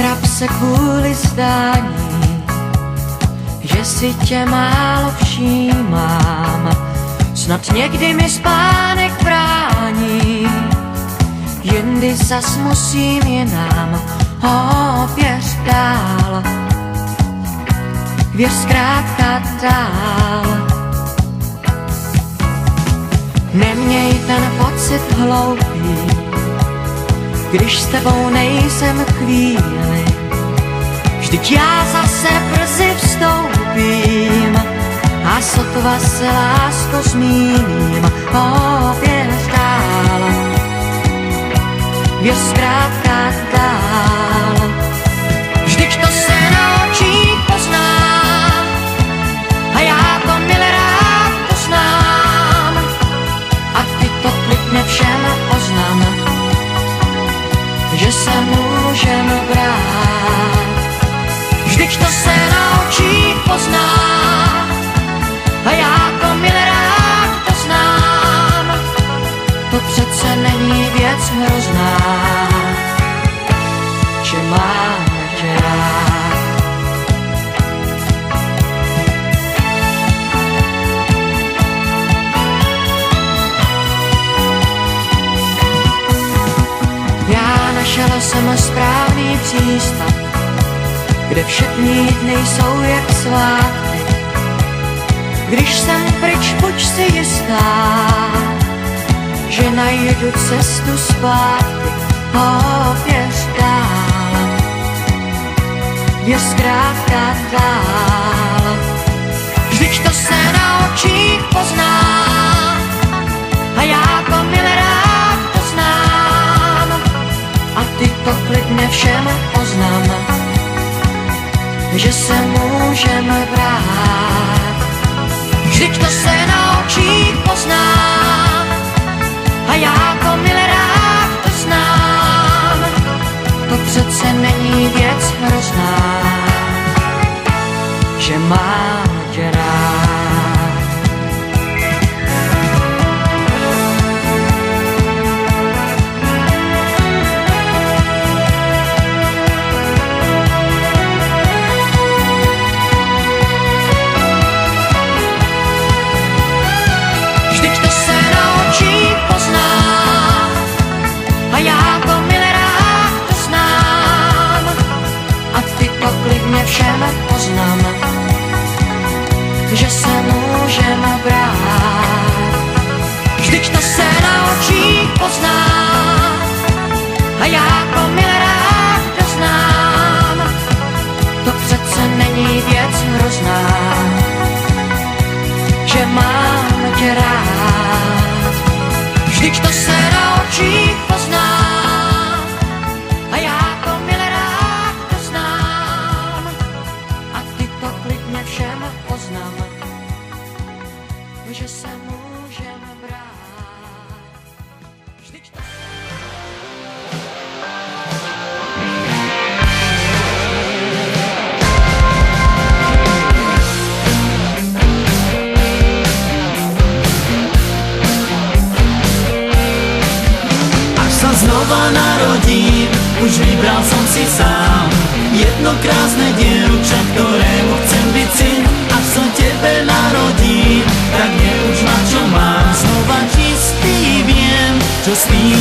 Netrap se kvůli zdání, že si tě málo všímám. Snad někdy mi spánek brání, jindy zas musím jinam. Věř dál, věř zkrátka dál. Neměj ten pocit hloupý, když s tebou nejsem chvíli. Vždyť já zase brzy vstoupím a sotva se lásko zmíním. Věř dál, věř zkrátka dál. Vždyť to se na očích pozná a já to milé rád poznám. A ty to klidně všem oznám, že se můžem brát. Vždyť to se na očích pozná a já to milé rád poznám. To přece není věc hrozná, že máme tě rád. Já našel jsem správný přístav, kde všechny dny jsou jak svátky. Když jsem pryč, buď si jistá, že najdu cestu zpátky. Věř dál, věř zkrátka dál. Vždyť to se na očích pozná a já to milé rád poznám. A ty to klidně všem oznám, že se můžeme brát. Vždyť to se na očích pozná a já to milé rád poznám. To přece není věc hrozná, že mám tě rád. Všem poznám, že se můžeme brát. Vždyť to se na očích pozná a já to milé rád doznám. To přece není věc hrozná, že mám tě rád. Vždyť to se na očích pozná a já to milé rád doznám. A ty to klidně všem poznám, že se můžeme brát. Vždyť to... Až sa znova narodím, už vybral som si sám jedno krásne dievča, ktorému chcem byť syn. Až sa tebe narodím, tak neuč ma, čo mám. Znova čistý viem, čo s tým